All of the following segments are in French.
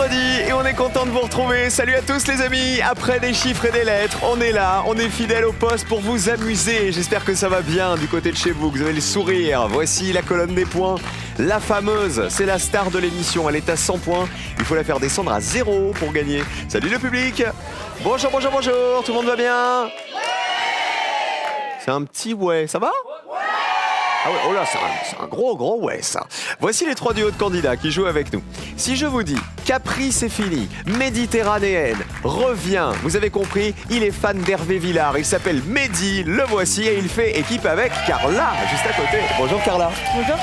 vendredi et on est content de vous retrouver. Salut à tous les amis. Après des chiffres et des lettres, on est là, on est fidèle au poste pour vous amuser. J'espère que ça va bien du côté de chez vous, que vous avez le sourire. Voici la colonne des points. La fameuse, c'est la star de l'émission. Elle est à 100 points. Il faut la faire descendre à 0 pour gagner. Salut le public. Bonjour, bonjour, bonjour. Tout le monde va bien? C'est un petit ouais. Ça va? Ah ouais, oh là, c'est un gros ouais ça. Voici les 3 duos de candidats qui jouent avec nous. Si je vous dis Capri c'est fini, Méditerranéenne, revient, vous avez compris, il est fan d'Hervé Villard, il s'appelle Mehdi, le voici et il fait équipe avec Carla, juste à côté. Bonjour Carla. Bonjour.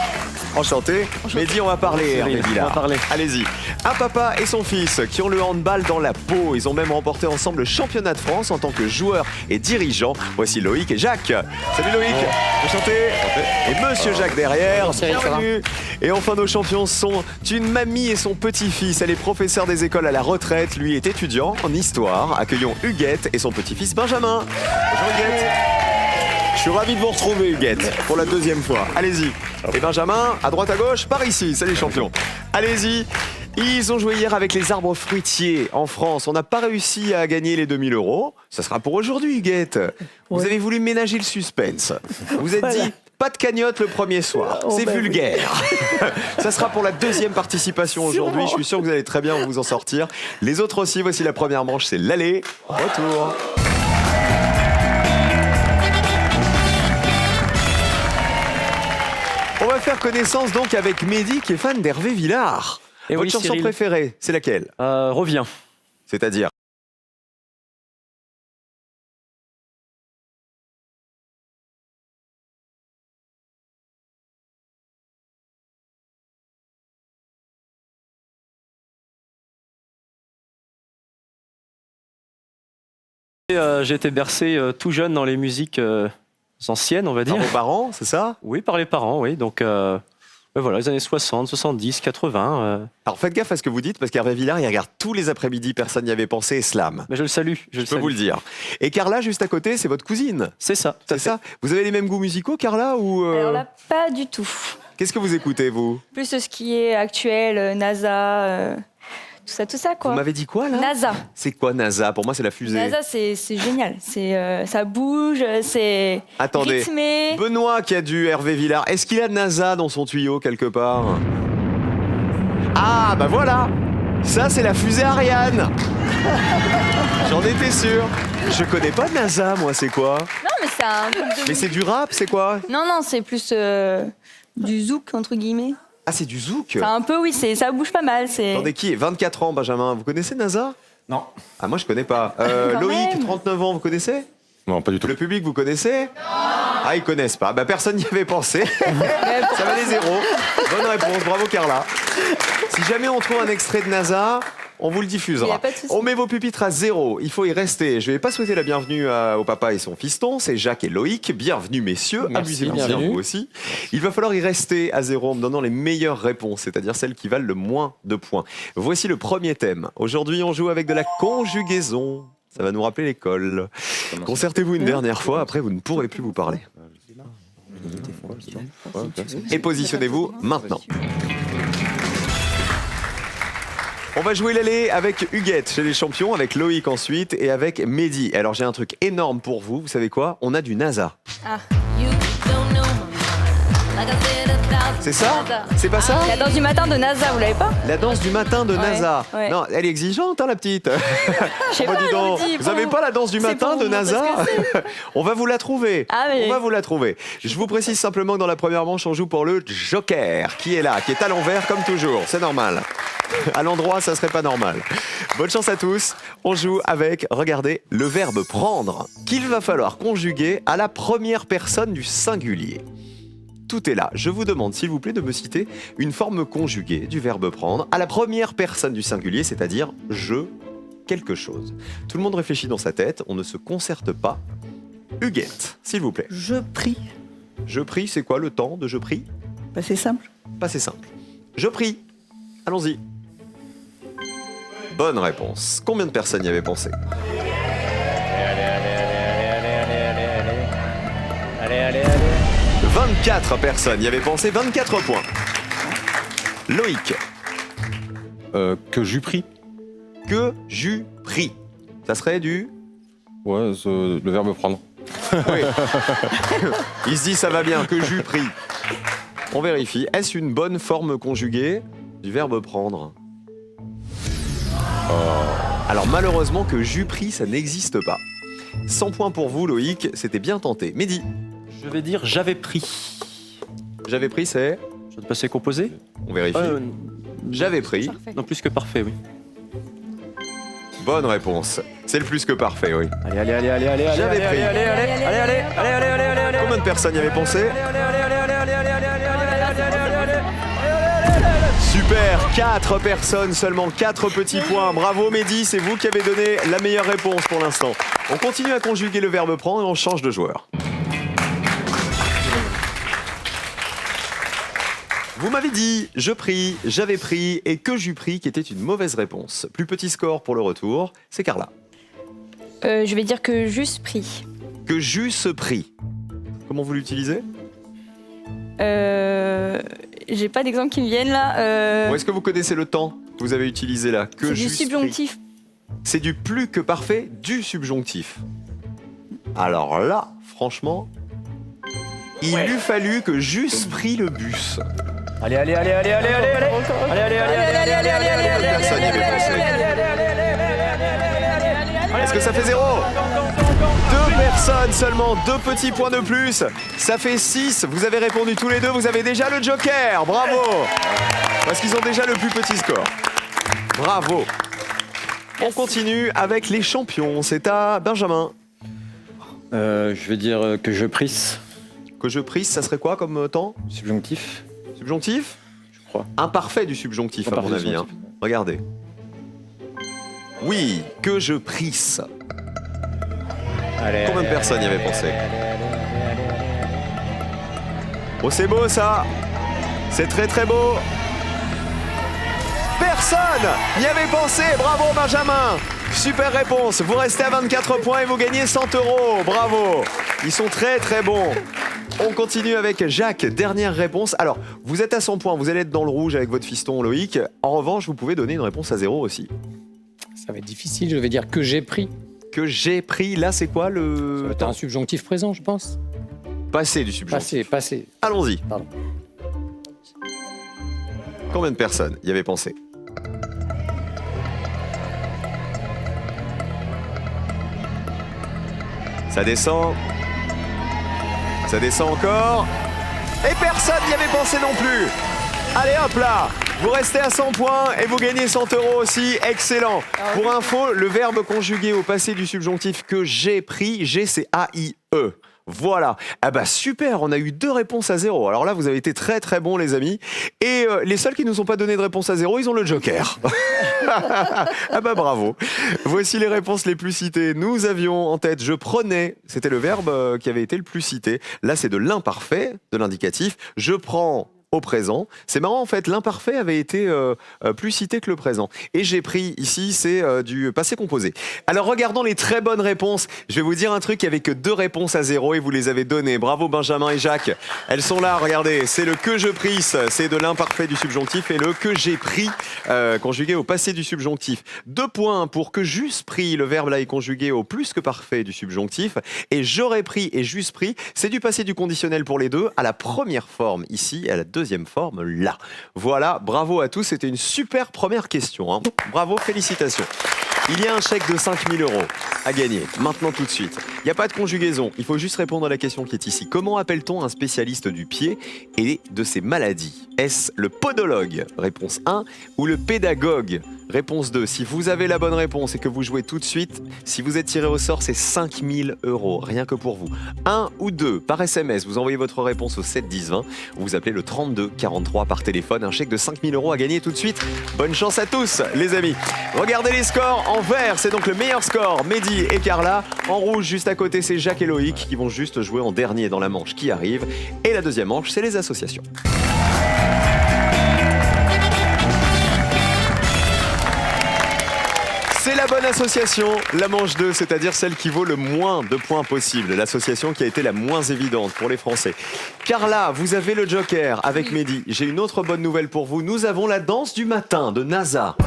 Enchanté. Mehdi, on va parler Hervé Villard. Allez-y. Un papa et son fils qui ont le handball dans la peau. Ils ont même remporté ensemble le championnat de France en tant que joueurs et dirigeants. Voici Loïc et Jacques. Salut Loïc. Enchanté. Et Monsieur Jacques derrière. Bienvenue. Et enfin nos champions sont une mamie et son petit-fils. Elle est professeure des écoles à la retraite. Lui est étudiant en histoire. Accueillons Huguette et son petit-fils Benjamin. Bonjour Huguette. Je suis ravi de vous retrouver Huguette pour la 2e fois. Allez-y. Et Benjamin, à droite à gauche, par ici. Salut champions. Allez-y. Ils ont joué hier avec les arbres fruitiers en France. On n'a pas réussi à gagner les 2000 €. Ça sera pour aujourd'hui Huguette. Vous avez voulu ménager le suspense. Vous êtes dit... Pas de cagnotte le premier soir, c'est vulgaire. Ça sera pour la 2e participation aujourd'hui. Je suis sûr que vous allez très bien vous en sortir. Les autres aussi, voici la première manche, c'est l'aller. Retour. On va faire connaissance donc avec Mehdi qui est fan d'Hervé Villard. Et votre chanson préférée, c'est laquelle? Reviens. C'est-à-dire? J'ai été bercé tout jeune dans les musiques anciennes, on va dire. Par vos parents, c'est ça? Oui, par les parents, oui. Donc voilà, les années 60, 70, 80. Alors faites gaffe à ce que vous dites, parce qu'Hervé Villard, il regarde tous les après-midi, personne n'y avait pensé, slam. Mais je le salue. Je peux vous le dire. Et Carla, juste à côté, c'est votre cousine. C'est ça. C'est ça. Vous avez les mêmes goûts musicaux, Carla, ou Alors là, pas du tout. Qu'est-ce que vous écoutez, vous? Plus ce qui est actuel, NASA, tout ça quoi. Vous m'avez dit quoi, là? NASA. C'est quoi NASA? Pour moi, c'est la fusée. NASA, c'est génial. Ça bouge, c'est Attendez. rythmé. Benoît qui a du Hervé Villard, est-ce qu'il a de NASA dans son tuyau quelque part? Ah, bah voilà! Ça, c'est la fusée Ariane! J'en étais sûr. Je connais pas de NASA, moi, c'est quoi? Non, mais c'est un truc de... Mais c'est du rap, c'est quoi? Non, c'est plus du zouk, entre guillemets. Ah, c'est du zouk? C'est un peu, oui, ça bouge pas mal. Attendez, qui est 24 ans, Benjamin? Vous connaissez NASA? Non. Ah, moi, je connais pas. Quand Loïc, même. 39 ans, vous connaissez? Non, pas du tout. Le public, vous connaissez? Non. Ah, ils connaissent pas. Bah, personne n'y avait pensé. Ça va les zéros. Bonne réponse, bravo Carla. Si jamais on trouve un extrait de NASA, on vous le Y diffusera. a pas de souci. On met vos pupitres à 0. Il faut y rester. Je vais pas souhaiter la bienvenue au papa et son fiston. C'est Jacques et Loïc. Bienvenue, messieurs. Merci, Amusez-vous bien, bienvenue. vous aussi. Il va falloir y rester à 0 en me donnant les meilleures réponses, c'est-à-dire celles qui valent le moins de points. Voici le premier thème. Aujourd'hui, on joue avec de la conjugaison. Ça va nous rappeler l'école. Concertez-vous une dernière fois, après vous ne pourrez plus vous parler. Et positionnez-vous maintenant. On va jouer l'aller avec Huguette chez les champions, avec Loïc ensuite et avec Mehdi. Alors j'ai un truc énorme pour vous, vous savez quoi? On a du NASA. Ah. C'est ça? C'est pas ça? La danse du matin de NASA, vous l'avez pas? La danse du matin de NASA. ouais. Non, elle est exigeante, hein, la petite. Je sais Oh, pas, dis donc, je vous dis, vous avez bon, pas la danse du c'est matin pour de vous montrer NASA? ce On va vous la trouver. Ah, mais- On va vous la trouver. Je vous précise simplement que dans la première manche, on joue pour le Joker, qui est là, qui est à l'envers comme toujours. C'est normal. À l'endroit, ça serait pas normal. Bonne chance à tous. On joue avec, regardez, le verbe prendre, qu'il va falloir conjuguer à la première personne du singulier. Tout est là. Je vous demande, s'il vous plaît, de me citer une forme conjuguée du verbe prendre à la première personne du singulier, c'est-à-dire je quelque chose. Tout le monde réfléchit dans sa tête, on ne se concerte pas. Huguette, s'il vous plaît. Je prie. Je prie, c'est quoi le temps de je prie? Bah, c'est simple. Pas c'est simple. Je prie. Allons-y. Bonne réponse. Combien de personnes y avaient pensé? Allez. 24 personnes y avaient pensé, 24 points. Loïc. Que j'eus pris. Que j'eus pris. Ça serait du... Ouais, le verbe prendre. Oui. Il se dit ça va bien, que j'eus pris. On vérifie. Est-ce une bonne forme conjuguée du verbe prendre? Alors malheureusement que j'eus pris, ça n'existe pas. 100 points pour vous Loïc, c'était bien tenté. Mehdi. Je vais dire j'avais pris. J'avais pris, c'est... Je vais passer composé. On vérifie. J'avais pris. Parfait. Non, plus que parfait, oui. Bonne réponse. C'est le plus que parfait, oui. Allez. J'avais pris. Allez. Combien de personnes y avaient pensé? Super, 4 personnes seulement, 4 petits points. Bravo Mehdi, c'est vous qui avez donné la meilleure réponse pour l'instant. On continue à conjuguer le verbe prendre et on change de joueur. Vous m'avez dit je pris, j'avais pris et que j'eus pris qui était une mauvaise réponse. Plus petit score pour le retour, c'est Carla. Je vais dire que juste pris. Que j'eusse pris. Comment vous l'utilisez? J'ai pas d'exemple qui me viennent là. Ou est-ce que vous connaissez le temps que vous avez utilisé là? Que C'est du j'eusse pris. subjonctif. C'est du plus que parfait du subjonctif. Alors là, franchement, il eût fallu que j'eusse pris le bus. Allez. Personne n'y avait pensé. Est-ce que ça fait 0? 2 personnes seulement, 2 petits points de plus. Ça fait 6. Vous avez répondu tous les deux. Vous avez déjà le joker. Bravo. Parce qu'ils ont déjà le plus petit score. Bravo. On continue avec les champions. C'est à Benjamin. Je vais dire que je prisse. Que je prise, ça serait quoi comme temps? Subjonctif, Subjonctif? je crois. Imparfait du subjonctif, à Imparfait mon du avis. Hein. subjonctif. Regardez. Oui, que je prisse. Combien de personnes y avaient pensé? Oh, c'est beau ça. C'est très très beau. Personne n'y avait pensé. Bravo Benjamin. Super réponse. Vous restez à 24 points et vous gagnez 100 €. Bravo. Ils sont très très bons. On continue avec Jacques. Dernière réponse. Alors, vous êtes à 100 points. Vous allez être dans le rouge avec votre fiston Loïc. En revanche, vous pouvez donner une réponse à 0 aussi. Ça va être difficile, je vais dire que j'ai pris. Que j'ai pris. Là, c'est quoi Ça le va être un subjonctif présent, je pense. passé du subjonctif? Passé. Allons-y. Pardon. Combien de personnes y avaient pensé? Ça descend. Ça descend encore. Et personne n'y avait pensé non plus. Allez hop là. Vous restez à 100 points et vous gagnez 100 € aussi. Excellent. Pour info, le verbe conjugué au passé du subjonctif que j'ai pris, G c'est A-I-E. Voilà. Ah bah super, on a eu 2 réponses à 0. Alors là, vous avez été très très bons les amis. Et les seuls qui ne nous ont pas donné de réponse à 0, ils ont le joker. Ah bah bravo. Voici les réponses les plus citées. Nous avions en tête je prenais, c'était le verbe qui avait été le plus cité. Là, c'est de l'imparfait, de l'indicatif. Je prends au présent. C'est marrant en fait, l'imparfait avait été plus cité que le présent. Et j'ai pris ici, c'est du passé composé. Alors regardons les très bonnes réponses. Je vais vous dire un truc, il n'y avait que 2 réponses à 0 et vous les avez données. Bravo Benjamin et Jacques. Elles sont là, regardez. C'est le que je prisse, c'est de l'imparfait du subjonctif et le que j'ai pris conjugué au passé du subjonctif. 2 points pour que j'eusse pris, le verbe là est conjugué au plus que parfait du subjonctif. Et j'aurais pris et j'eusse pris, c'est du passé du conditionnel pour les deux à la première forme ici et à la deuxième forme là. Voilà, bravo à tous, c'était une super première question. Hein. Bravo, félicitations. Il y a un chèque de 5 000 € à gagner, maintenant tout de suite. Il n'y a pas de conjugaison, il faut juste répondre à la question qui est ici. Comment appelle-t-on un spécialiste du pied et de ses maladies? Est-ce le podologue, réponse 1, ou le pédagogue, réponse 2? Si vous avez la bonne réponse et que vous jouez tout de suite, si vous êtes tiré au sort, c'est 5 000 €, rien que pour vous. 1 ou 2, par SMS, vous envoyez votre réponse au 7 10 20, ou vous appelez le 32 43 par téléphone, un chèque de 5 000 € à gagner tout de suite. Bonne chance à tous, les amis. Regardez les scores. En vert, c'est donc le meilleur score, Mehdi et Carla. En rouge, juste à côté, c'est Jacques et Loïc qui vont juste jouer en dernier dans la manche qui arrive. Et la deuxième manche, c'est les associations. C'est la bonne association, la manche 2, c'est-à-dire celle qui vaut le moins de points possible. L'association qui a été la moins évidente pour les Français. Carla, vous avez le joker avec Mehdi. J'ai une autre bonne nouvelle pour vous. Nous avons la danse du matin de NASA.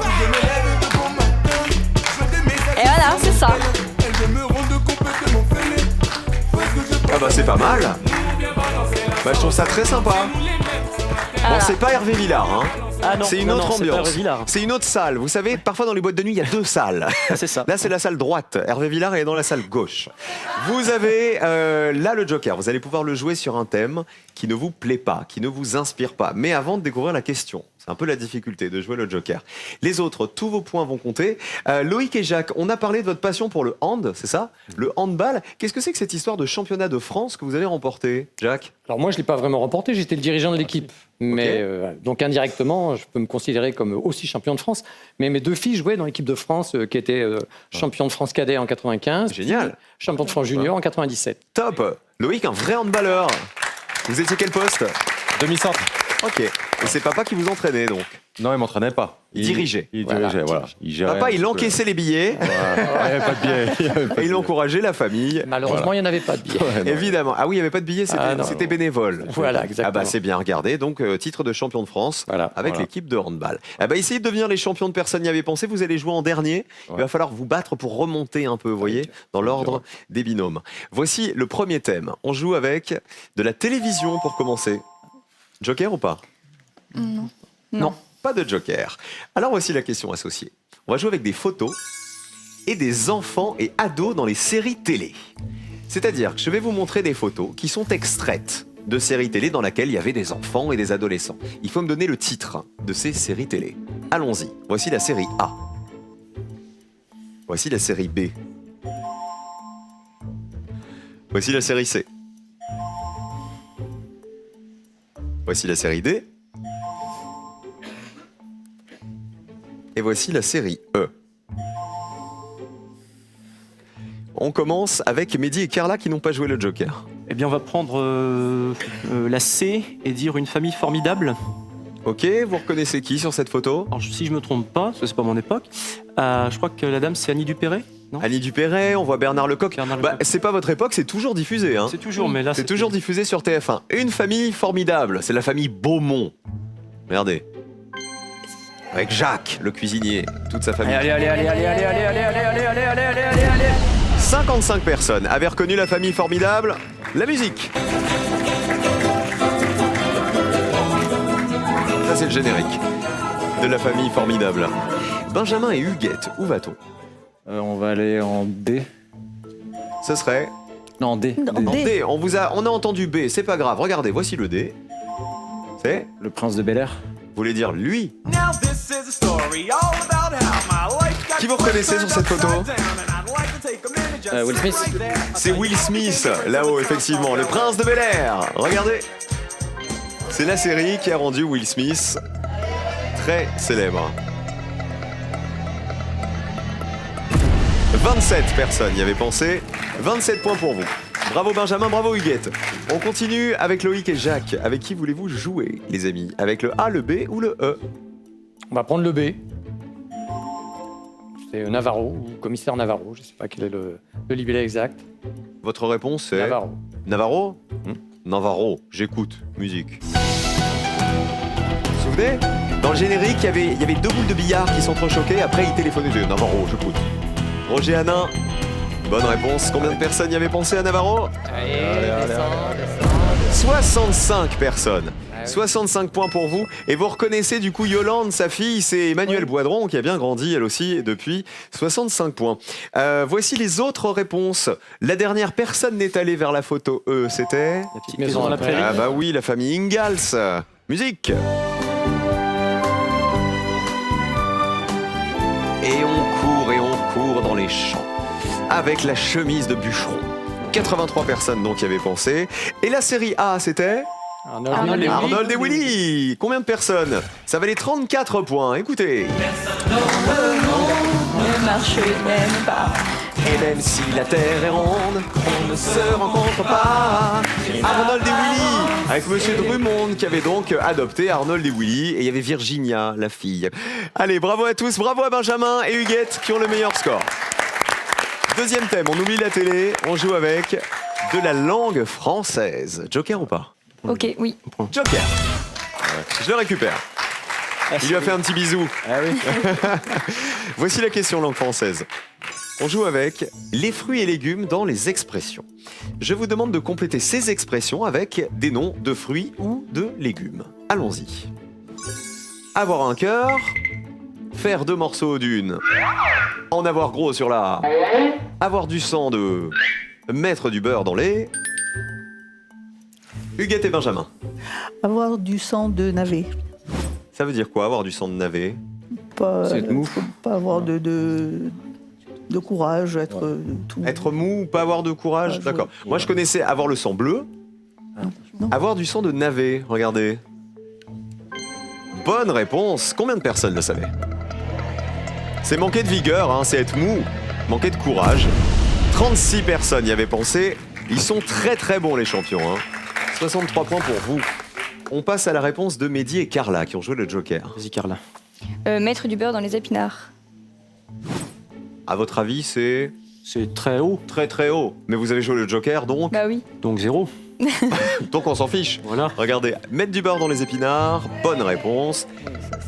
Voilà, c'est ça. Ah bah c'est pas mal. Bah je trouve ça très sympa. Bon, Voilà. c'est pas Hervé Villard, hein. Ah non, C'est une non, autre non, c'est pas ambiance. Hervé Villard. C'est une autre salle. Vous savez, parfois dans les boîtes de nuit, il y a 2 salles. Ah, c'est ça. Là, c'est la salle droite. Hervé Villard est dans la salle gauche. Vous avez là le Joker. Vous allez pouvoir le jouer sur un thème qui ne vous plaît pas, qui ne vous inspire pas. Mais avant de découvrir la question, c'est un peu la difficulté de jouer le Joker. Les autres, tous vos points vont compter. Loïc et Jacques, on a parlé de votre passion pour le hand, c'est ça? Le handball. Qu'est-ce que c'est que cette histoire de championnat de France que vous avez remporté, Jacques? Alors moi, je ne l'ai pas vraiment remporté, j'étais le dirigeant de l'équipe. Mais donc indirectement, je peux me considérer comme aussi champion de France. Mais mes 2 filles jouaient dans l'équipe de France, qui était champion de France cadet en 95. Génial. Champion de France junior en 97. Top. Loïc, un vrai handballeur. Vous étiez quel poste? Demi-centre. Ok. Et c'est papa qui vous entraînait donc? Non, il m'entraînait pas. Il dirigeait. Il dirigeait, voilà. Il gérait Papa, un il petit peu. encaissait les billets Voilà. Il n'y avait pas de biais. et il encourageait la famille. Malheureusement, il n'y en avait pas de billets. Évidemment. Ah oui, il n'y avait pas de billets, c'était Ah non. c'était bénévole. Voilà, exactement. Ah bah c'est bien regardé. Donc titre de champion de France Voilà, avec voilà. l'équipe de handball. Ah bah essayez de devenir les champions de personne n'y avait pensé. Vous allez jouer en dernier. Il va falloir vous battre pour remonter un peu, vous voyez, dans l'ordre des binômes. Voici le premier thème. On joue avec de la télévision pour commencer. Joker ou pas? Non. Pas de joker. Alors voici la question associée. On va jouer avec des photos et des enfants et ados dans les séries télé. C'est-à-dire que je vais vous montrer des photos qui sont extraites de séries télé dans lesquelles il y avait des enfants et des adolescents. Il faut me donner le titre de ces séries télé. Allons-y. Voici la série A. Voici la série B. Voici la série C. Voici la série D. Et voici la série E. On commence avec Mehdi et Carla qui n'ont pas joué le Joker. Eh bien, on va prendre la C et dire une famille formidable. Ok, vous reconnaissez qui sur cette photo? Alors, si je me trompe pas, parce que c'est pas mon époque, je crois que la dame c'est Annie Dupéré, non? Annie Dupéret, on voit Bernard Lecoq. Bernard Bah, Lecoq. c'est pas votre époque, c'est toujours diffusé. Hein. C'est toujours, mais là C'est toujours diffusé sur TF1. Une famille formidable, c'est la famille Beaumont. Regardez. Avec Jacques, le cuisinier, toute sa famille. Allez, allez, allez, allez, allez, allez, allez, allez, allez, allez, allez, allez, allez, allez. 55 personnes avaient reconnu la famille formidable. La musique. Ça, c'est le générique de la famille formidable. Benjamin et Huguette, où va-t-on? On va aller en D. Ce serait Non, en D. En en D. D. On a entendu B, c'est pas grave. Regardez, voici le D. C'est, Le prince de Bel-Air. vous voulez dire lui? Qui vous reconnaissez sur cette photo? Will Smith. C'est Will Smith, là-haut, effectivement, le prince de Bel-Air. Regardez. C'est la série qui a rendu Will Smith très célèbre. 27 personnes y avaient pensé. 27 points pour vous. Bravo Benjamin, bravo Huguette. On continue avec Loïc et Jacques. Avec qui voulez-vous jouer, les amis? Avec le A, le B ou le E? On va prendre le B. C'est Navarro, ou commissaire Navarro. Je ne sais pas quel est le libellé exact. Votre réponse c'est Navarro. Navarro? Navarro, j'écoute. Musique. Vous vous souvenez? Dans le générique, il y avait 2 boules de billard qui s'entrechoquaient. Après, il téléphonait de Navarro, j'écoute. Roger Hanin, bonne réponse. Combien de personnes y avaient pensé à Navarro? Allez, descends. 65 personnes. Ah oui. 65 points pour vous. Et vous reconnaissez du coup Yolande, sa fille, c'est Emmanuelle Boidron qui a bien grandi elle aussi depuis. 65 points. Voici les autres réponses. La dernière personne n'est allée vers la photo E, c'était... La petite maison dans la prairie. Ah bah oui, la famille Ingalls. Musique. Et on court dans les champs. Avec la chemise de bûcheron. 83 personnes donc y avaient pensé. Et la série A, c'était... Arnold. Arnold et Willy. Combien de personnes? Ça valait 34 points. Écoutez. Ne marche même pas. Et même si la terre est ronde, on ne se rencontre pas. Arnold et Willy, avec Monsieur Drummond qui avait donc adopté Arnold et Willy. Et il y avait Virginia, la fille. Allez, bravo à tous, bravo à Benjamin et Huguette qui ont le meilleur score. Deuxième thème, on oublie la télé, on joue avec de la langue française. Joker ou pas? Ok, oui. Joker. Je le récupère. Il lui a fait un petit bisou. Ah oui. Voici la question langue française. On joue avec les fruits et légumes dans les expressions. Je vous demande de compléter ces expressions avec des noms de fruits ou de légumes. Allons-y. Avoir un cœur, faire 2 morceaux d'une, en avoir gros sur la, avoir du sang de, mettre du beurre dans les... Huguette et Benjamin. Avoir du sang de navet. Ça veut dire quoi, avoir du sang de navet? C'est mou. Pas avoir de courage, être tout. Être mou ou pas avoir de courage? Pas D'accord. jouer. Moi, je connaissais avoir le sang bleu, Non. avoir du sang de navet. Regardez. Bonne réponse. Combien de personnes le savaient? C'est manquer de vigueur, hein, c'est être mou, manquer de courage. 36 personnes y avaient pensé. Ils sont très très bons les champions. Hein. 63 points pour vous. On passe à la réponse de Mehdi et Carla qui ont joué le Joker. Vas-y, Carla. Mettre du beurre dans les épinards. À votre avis, c'est C'est très haut, très très haut. Mais vous avez joué le Joker, donc Bah oui. donc 0. on s'en fiche. Voilà. Regardez, mettre du beurre dans les épinards, bonne réponse.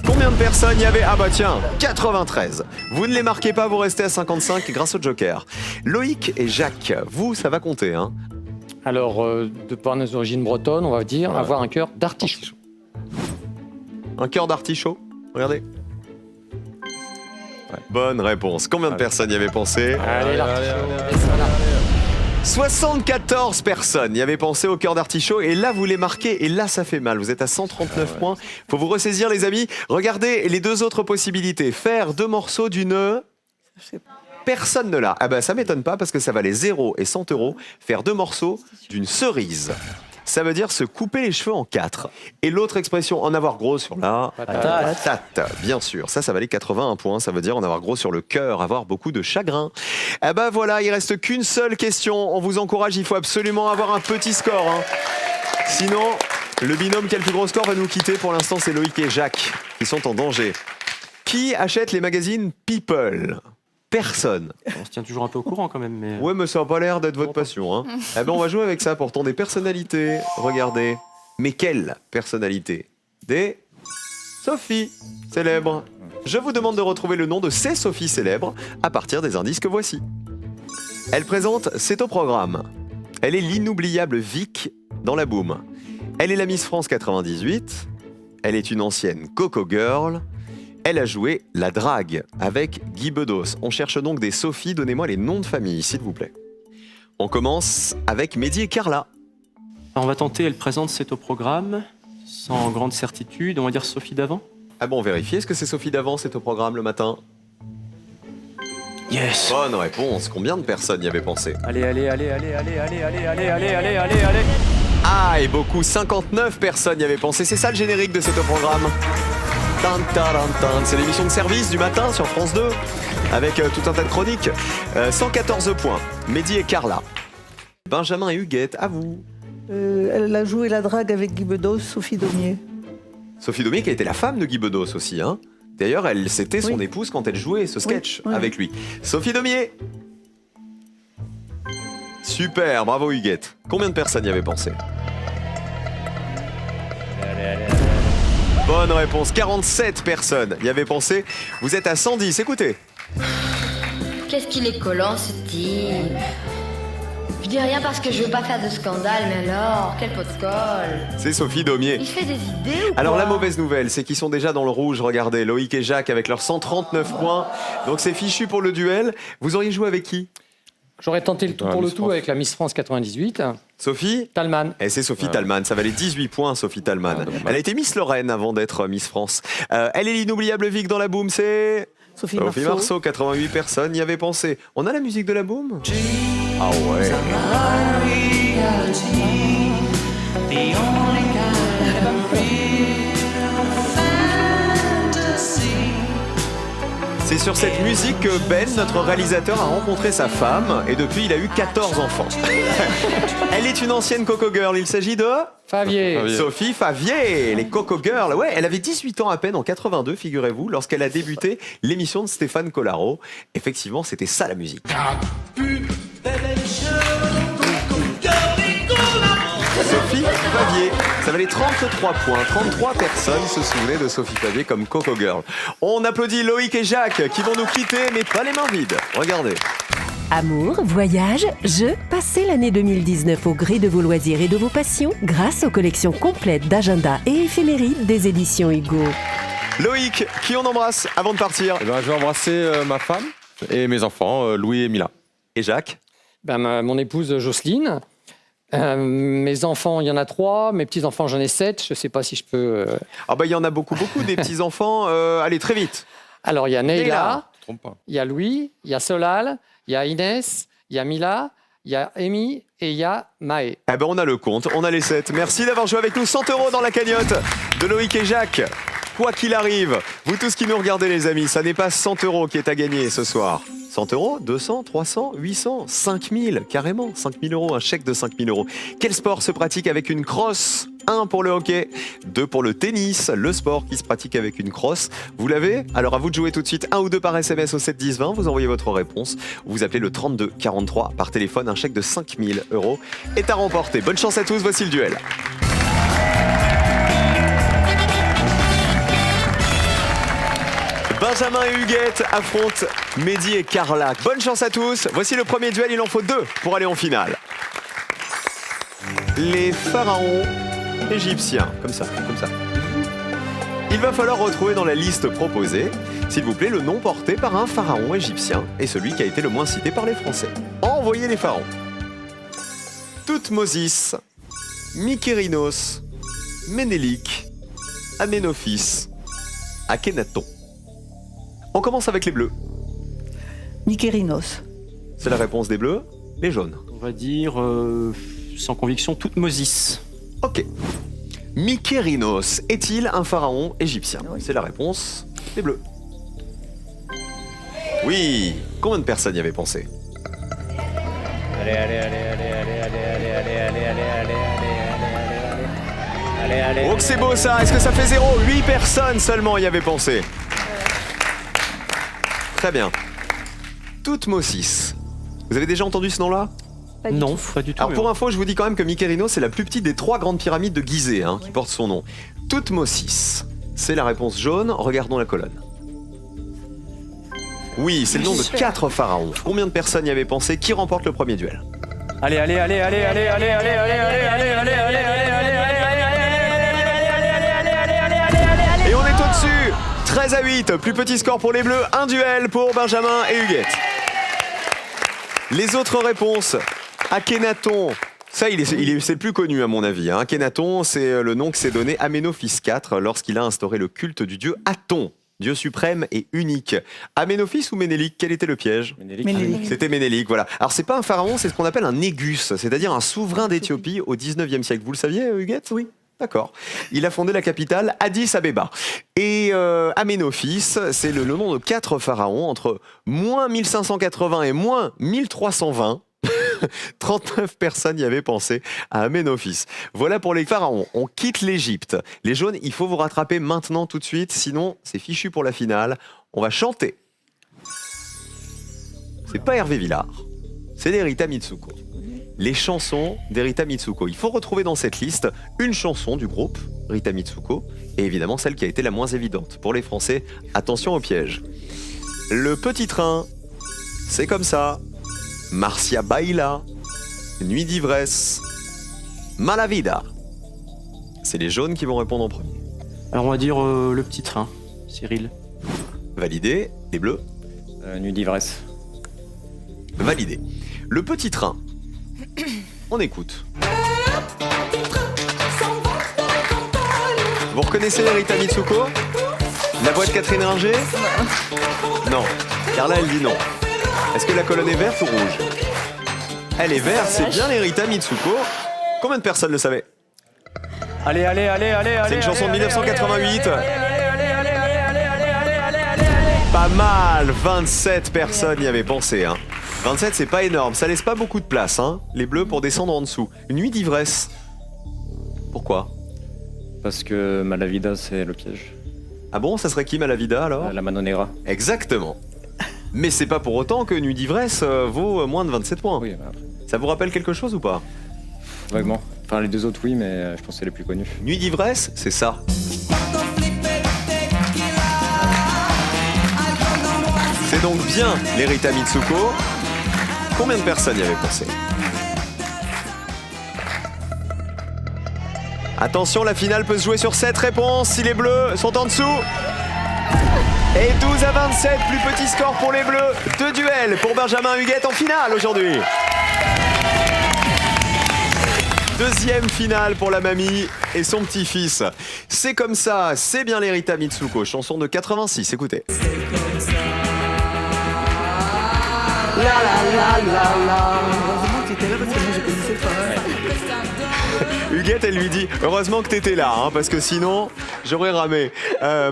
Combien de personnes y avait? Ah bah tiens, 93. Vous ne les marquez pas, vous restez à 55 grâce au Joker. Loïc et Jacques, vous, ça va compter, hein. Alors, de par nos origines bretonnes, on va dire avoir un cœur d'artichaut. Un cœur d'artichaut, regardez. Bonne réponse. Combien de personnes y avaient pensé? Allez, l'artichaut. 74 personnes y avaient pensé au cœur d'artichaut et là vous les marquez et là ça fait mal. Vous êtes à 139 points. Faut vous ressaisir les amis. Regardez les 2 autres possibilités. Faire 2 morceaux d'une... Personne ne l'a. Ah bah ça m'étonne pas parce que ça valait 0 et 100 €. Faire 2 morceaux d'une cerise. Ça veut dire se couper les cheveux en 4. Et l'autre expression, en avoir gros sur la patate, bien sûr. Ça valait 81 points. Ça veut dire en avoir gros sur le cœur, avoir beaucoup de chagrin. Ah bah voilà, il reste qu'une seule question. On vous encourage, il faut absolument avoir un petit score. Hein. Sinon, le binôme qui a le plus gros score va nous quitter. Pour l'instant, c'est Loïc et Jacques qui sont en danger. Qui achète les magazines People? Personne. On se tient toujours un peu au courant quand même. Mais... Ouais, mais ça n'a pas l'air d'être votre passion. Hein. Eh ben, on va jouer avec ça. Pourtant, des personnalités. Regardez. Mais quelle personnalité? Des Sophies célèbres. Je vous demande de retrouver le nom de ces Sophies célèbres à partir des indices que voici. Elle présente C'est au programme. Elle est l'inoubliable Vic dans La Boum. Elle est la Miss France 98. Elle est une ancienne Coco Girl. Elle a joué la drague avec Guy Bedos. On cherche donc des Sophies. Donnez-moi les noms de famille, s'il vous plaît. On commence avec Mehdi et Carla. Alors, on va tenter, elle présente C'est au programme, sans grande certitude. On va dire Sophie d'avant. Ah bon, on vérifie. Est-ce que c'est Sophie d'avant, C'est au programme le matin? Yes. Bonne réponse. Combien de personnes y avaient pensé? Allez. Ah, et beaucoup, 59 personnes y avaient pensé. C'est ça le générique de C'est au programme. Tan, taran, tan. C'est l'émission de service du matin sur France 2 avec tout un tas de chroniques. 114 points. Mehdi et Carla. Benjamin et Huguette, à vous. Elle a joué la drague avec Guy Bedos, Sophie Daumier. Sophie Daumier qui a été la femme de Guy Bedos aussi. Hein. D'ailleurs, c'était son épouse quand elle jouait ce sketch avec lui. Sophie Daumier. Super, bravo Huguette. Combien de personnes y avaient pensé? Bonne réponse, 47 personnes y avaient pensé. Vous êtes à 110, écoutez. Qu'est-ce qu'il est collant ce type? Je dis rien parce que je veux pas faire de scandale, mais alors, quel pot de colle. C'est Sophie Daumier. Il fait des idées ou Alors quoi? la mauvaise nouvelle, c'est qu'ils sont déjà dans le rouge. Regardez, Loïc et Jacques avec leurs 139 points. Donc c'est fichu pour le duel. Vous auriez joué avec qui? J'aurais tenté le tout pour le tout avec la Miss France 98. Sophie Talman. Et c'est Sophie Talman, ça valait 18 points Sophie Talman. Elle a été Miss Lorraine avant d'être Miss France. Elle est l'inoubliable Vic dans La Boum, c'est... Sophie Marceau, 88 personnes y avaient pensé. On a la musique de La Boum? Ah ouais. C'est sur cette musique que Ben, notre réalisateur, a rencontré sa femme et depuis il a eu 14 enfants. Elle est une ancienne Coco Girl, il s'agit de... Favier. Sophie Favier, les Coco Girls. Ouais, elle avait 18 ans à peine en 82, figurez-vous, lorsqu'elle a débuté l'émission de Stéphane Collaro. Effectivement, c'était ça la musique. Sophie Favier. Ça valait 33 points. 33 personnes se souvenaient de Sophie Favier comme Coco Girl. On applaudit Loïc et Jacques qui vont nous quitter, mais pas les mains vides. Regardez. Amour, voyage, jeux, passez l'année 2019 au gré de vos loisirs et de vos passions grâce aux collections complètes d'agenda et éphémérides des éditions Hugo. Loïc, qui on embrasse avant de partir? Eh ben, je vais embrasser ma femme et mes enfants, Louis et Mila. Et Jacques? Mon épouse Jocelyne. Mes enfants, il y en a 3. Mes petits-enfants, j'en ai 7. Je ne sais pas si je peux... Ah bah il y en a beaucoup, des petits-enfants. Allez, très vite. Alors, il y a Neila, Trompe pas. il y a Louis, il y a Solal, il y a Inès, il y a Mila, il y a Amy et il y a Maë. Eh ben on a le compte, on a les 7. Merci d'avoir joué avec nous. 100 € dans la cagnotte de Loïc et Jacques. Quoi qu'il arrive, vous tous qui nous regardez les amis, ça n'est pas 100 € qui est à gagner ce soir. 100 €, 200, 300, 800, 5000, carrément, 5000 €, un chèque de 5000 €. Quel sport se pratique avec une crosse? 1 pour le hockey, 2 pour le tennis, le sport qui se pratique avec une crosse. Vous l'avez? Alors à vous de jouer tout de suite, 1 ou 2 par SMS au 7 10 20, vous envoyez votre réponse, vous appelez le 32 43 par téléphone, un chèque de 5000 € est à remporter. Bonne chance à tous, voici le duel. Benjamin et Huguette affrontent Mehdi et Carla. Bonne chance à tous. Voici le premier duel, il en faut 2 pour aller en finale. Les pharaons égyptiens, comme ça. Il va falloir retrouver dans la liste proposée, s'il vous plaît, le nom porté par un pharaon égyptien et celui qui a été le moins cité par les Français. Envoyez les pharaons. Thoutmosis, Mykérinos, Ménélique, Aménophis, Akhenaton. On commence avec les bleus. Mykérinos. C'est la réponse des bleus. Les jaunes. On va dire, sans conviction, Thoutmosis. Ok. Mykérinos est-il un pharaon égyptien? Oui. C'est la réponse des bleus. Oui. Combien de personnes y avaient pensé? Oh que c'est beau ça. Est-ce que ça fait 0? 8 personnes seulement y avaient pensé. Très bien. Thoutmosis. Vous avez déjà entendu ce nom-là? Pas du Non, tout. pas du tout. Alors pour info, je vous dis quand même que Mykérinos c'est la plus petite des 3 grandes pyramides de Gizeh qui porte son nom. Thoutmosis, c'est la réponse jaune. Regardons la colonne. Oui, c'est le nom de 4 pharaons. Combien de personnes y avaient pensé? Qui remporte le premier duel? Allez. Et on est au-dessus. 13-8, plus petit score pour les bleus. Un duel pour Benjamin et Huguette. Les autres réponses. Akhenaton. Ça, c'est le plus connu à mon avis. Akhenaton, c'est le nom que s'est donné Aménophis IV lorsqu'il a instauré le culte du dieu Aton, dieu suprême et unique. Aménophis ou Ménélique, quel était le piège? Ménélique. C'était Ménélique, voilà. Alors c'est pas un pharaon, c'est ce qu'on appelle un négus, c'est-à-dire un souverain d'Éthiopie au 19e siècle. Vous le saviez, Huguette? Oui. D'accord. Il a fondé la capitale Addis Abeba. Et Aménophis, c'est le nom de 4 pharaons entre moins 1580 et moins 1320. 39 personnes y avaient pensé à Aménophis. Voilà pour les pharaons. On quitte l'Égypte. Les jaunes, il faut vous rattraper maintenant tout de suite, sinon c'est fichu pour la finale. On va chanter. C'est pas Hervé Villard, c'est Rita Mitsuko. Les chansons d'Rita Mitsuko. Il faut retrouver dans cette liste une chanson du groupe Rita Mitsuko et évidemment celle qui a été la moins évidente. Pour les Français, attention au piège. Le petit train, c'est comme ça. Marcia Baila, Nuit d'ivresse, Malavida. C'est les jaunes qui vont répondre en premier. Alors on va dire le petit train, Cyril. Validé. Les bleus. Nuit d'ivresse. Validé. Le petit train. On écoute. Vous reconnaissez Rita Mitsuko? La voix de Catherine Ringer? Non. Carla, elle dit non. Est-ce que la colonne est verte ou rouge? Elle est verte, c'est bien Rita Mitsuko. Combien de personnes le savaient? Allez. C'est une chanson de 1988. Pas mal, 27 personnes y avaient pensé. 27, c'est pas énorme, ça laisse pas beaucoup de place, les bleus pour descendre en dessous. Une nuit d'ivresse. Pourquoi? Parce que Malavida, c'est le piège. Ah bon, ça serait qui Malavida alors? La Mano Negra. Exactement. Mais c'est pas pour autant que Nuit d'ivresse vaut moins de 27 points. Oui, bah après. Ça vous rappelle quelque chose ou pas? Vaguement. Enfin, les deux autres, oui, mais je pense que c'est les plus connus. Nuit d'ivresse, c'est ça. C'est donc bien les Rita Mitsuko. Combien de personnes y avaient pensé? Attention, la finale peut se jouer sur 7 réponses si les bleus sont en dessous. Et 12 à 27, plus petit score pour les bleus. 2 duels pour Benjamin Huguette en finale aujourd'hui. Deuxième finale pour la mamie et son petit-fils. C'est comme ça, c'est bien les Rita Mitsuko, chanson de 86, écoutez. La la la la la. Heureusement que tu étais là parce que moi je connaissais pas. Huguette, elle lui dit heureusement que t'étais là, hein, parce que sinon j'aurais ramé.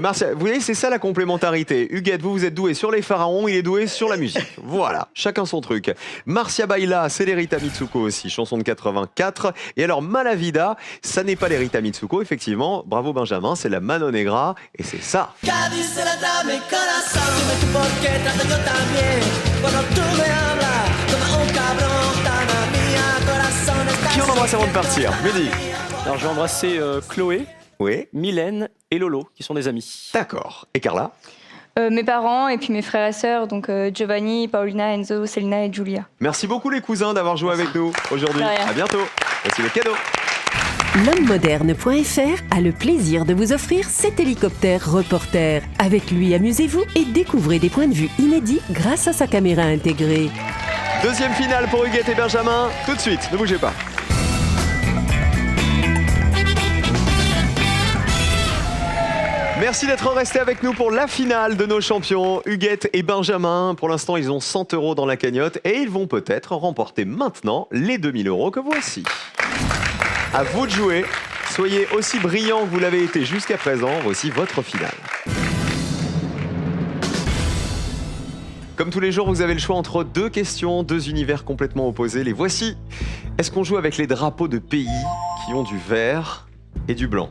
Marcia, vous voyez, c'est ça la complémentarité. Huguette, vous êtes doué sur les pharaons, il est doué sur la musique. Voilà, chacun son truc. Marcia Baila, c'est les Rita Mitsuko aussi, chanson de 84. Et alors Malavida, ça n'est pas les Rita Mitsuko, effectivement. Bravo Benjamin, c'est la Mano Negra et c'est ça. Qui on embrasse avant de partir? Mehdi. Alors je vais embrasser Chloé, Oui. Mylène et Lolo, qui sont des amis. D'accord. Et Carla? Mes parents et puis mes frères et sœurs, donc Giovanni, Paolina, Enzo, Selina et Giulia. Merci beaucoup les cousins d'avoir joué avec nous aujourd'hui. De rien. À bientôt. Voici le cadeau. L'homme-moderne.fr a le plaisir de vous offrir cet hélicoptère reporter. Avec lui, amusez-vous et découvrez des points de vue inédits grâce à sa caméra intégrée. Deuxième finale pour Huguette et Benjamin. Tout de suite, ne bougez pas. Merci d'être resté avec nous pour la finale de nos champions, Huguette et Benjamin. Pour l'instant, ils ont 100 € dans la cagnotte et ils vont peut-être remporter maintenant les 2000 € que voici. À vous de jouer. Soyez aussi brillants que vous l'avez été jusqu'à présent. Voici votre finale. Comme tous les jours, vous avez le choix entre 2 questions, 2 univers complètement opposés. Les voici. Est-ce qu'on joue avec les drapeaux de pays qui ont du vert et du blanc?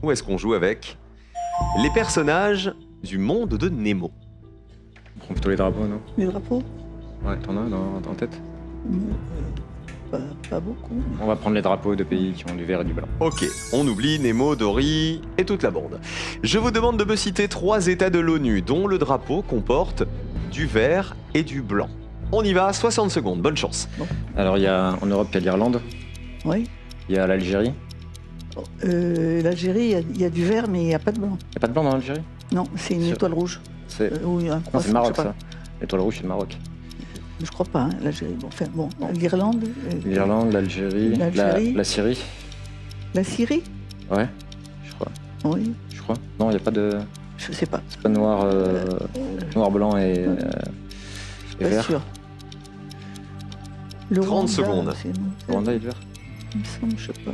Ou est-ce qu'on joue avec les personnages du monde de Nemo? On prend plutôt les drapeaux, non? Les drapeaux? Ouais, t'en as en tête? Pas beaucoup. On va prendre les drapeaux de pays qui ont du vert et du blanc. Ok, on oublie Nemo, Dory et toute la bande. Je vous demande de me citer 3 États de l'ONU dont le drapeau comporte du vert et du blanc. On y va, 60 secondes, bonne chance. Alors, en Europe, il y a l'Irlande, Oui. il y a l'Algérie. L'Algérie, il y a du vert, mais il n'y a pas de blanc. Il n'y a pas de blanc dans l'Algérie? Non, c'est une étoile rouge. C'est Oui, un non, croissant, c'est le Maroc, je sais pas. ça. L'étoile rouge, c'est le Maroc. Je crois pas, hein, l'Algérie. Bon, l'Irlande. L'Irlande, l'Algérie, l'Algérie. la Syrie. La Syrie? Ouais, je crois. Oui, Je crois. Non, il n'y a pas de... je sais pas. C'est pas noir, noir, blanc et Pas vert. sûr. Le 30 Rwanda, secondes. c'est- Le Rwanda est vert. Il me semble, je sais pas.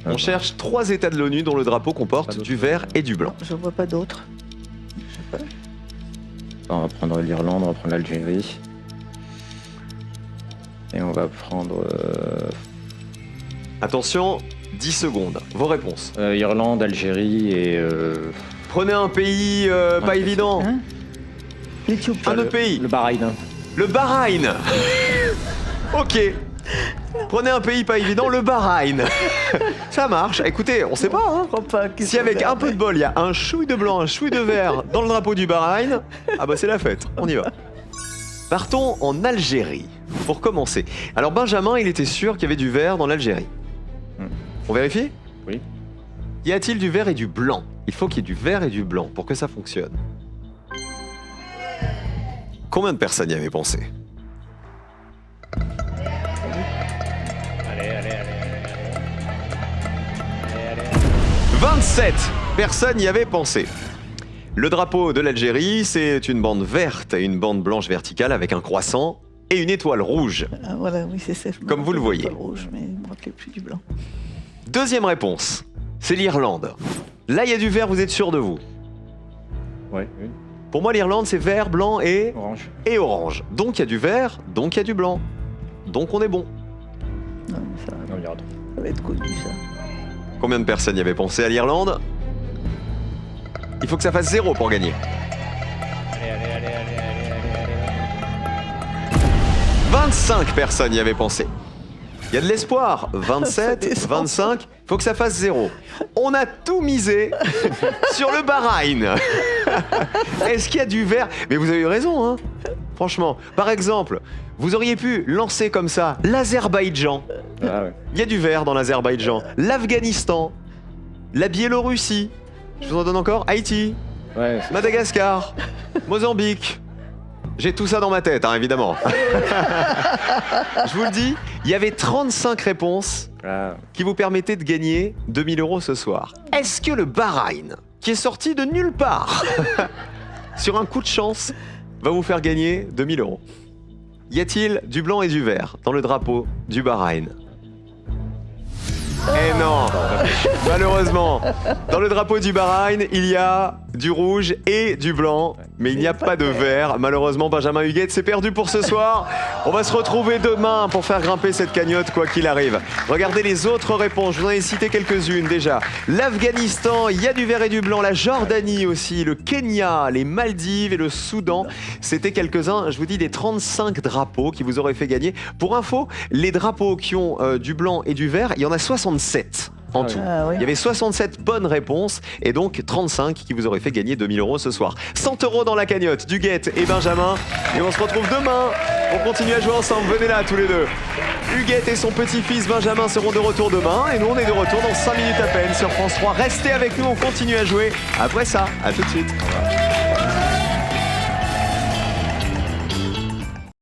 On cherche 3 États de l'ONU dont le drapeau Pas comporte d'autres. du vert et du blanc. Je vois pas d'autres. Je sais pas. On va prendre l'Irlande, on va prendre l'Algérie. Et on va prendre Attention, 10 secondes, vos réponses. Irlande, Algérie et... Prenez un pays pas évident. Hein? L'Éthiopie. Un autre pays. Le Bahreïn. Le Bahreïn. Ok. Prenez un pays pas évident, le Bahreïn. Ça marche. Écoutez, on sait pas, hein. Je crois pas. qu'ils Si sont avec verts, un peu de bol, il y a un chouille de blanc, un chouille de vert dans le drapeau du Bahreïn, ah bah c'est la fête. On y va. Partons en Algérie, pour commencer. Alors Benjamin, il était sûr qu'il y avait du vert dans l'Algérie. On vérifie? Oui. Y a-t-il du vert et du blanc? Il faut qu'il y ait du vert et du blanc pour que ça fonctionne. Combien de personnes y avaient pensé? 27 personnes y avaient pensé. Le drapeau de l'Algérie, c'est une bande verte et une bande blanche verticale avec un croissant et une étoile rouge. Ah, voilà, oui, c'est ça. Je me Comme vous le rappelle voyez. du rouge, mais je me rappelais plus du blanc. Deuxième réponse, c'est l'Irlande. Là, il y a du vert, vous êtes sûr de vous? Ouais, oui. Pour moi, l'Irlande, c'est vert, blanc et Orange. Donc, il y a du vert, donc il y a du blanc. Donc, on est bon. Non, mais ça, Non, il y aura ça va être connu, ça. Combien de personnes y avaient pensé à l'Irlande? Il faut que ça fasse 0 pour gagner. 25 personnes y avaient pensé. Il y a de l'espoir. 27, 25, faut que ça fasse 0. On a tout misé sur le Bahreïn. Est-ce qu'il y a du vert? Mais vous avez eu raison, hein. Franchement. Par exemple, vous auriez pu lancer comme ça l'Azerbaïdjan. Ah ouais. Il y a du vert dans l'Azerbaïdjan. L'Afghanistan. La Biélorussie. Je vous en donne encore. Haïti. Ouais. Madagascar. Mozambique. J'ai tout ça dans ma tête, hein, évidemment. Je vous le dis, il y avait 35 réponses qui vous permettaient de gagner 2000 € ce soir. Est-ce que le Bahreïn, qui est sorti de nulle part, sur un coup de chance, va vous faire gagner 2000 €? Y a-t-il du blanc et du vert dans le drapeau du Bahreïn? Eh non, malheureusement, dans le drapeau du Bahreïn, il y a du rouge et du blanc, mais il n'y a pas de vert. Malheureusement, Benjamin Huguette, c'est perdu pour ce soir. On va se retrouver demain pour faire grimper cette cagnotte, quoi qu'il arrive. Regardez les autres réponses, je vous en ai cité quelques-unes déjà. L'Afghanistan, il y a du vert et du blanc. La Jordanie aussi, le Kenya, les Maldives et le Soudan. C'était quelques-uns, je vous dis, des 35 drapeaux qui vous auraient fait gagner. Pour info, les drapeaux qui ont du blanc et du vert, il y en a 67 en tout. Il y avait 67 bonnes réponses et donc 35 qui vous auraient fait gagner 2000 € ce soir. 100 € dans la cagnotte d'Huguette et Benjamin. Et on se retrouve demain pour continuer à jouer ensemble. Venez là tous les deux. Huguette et son petit-fils Benjamin seront de retour demain et nous on est de retour dans 5 minutes à peine sur France 3. Restez avec nous, on continue à jouer. Après ça, à tout de suite. Au revoir.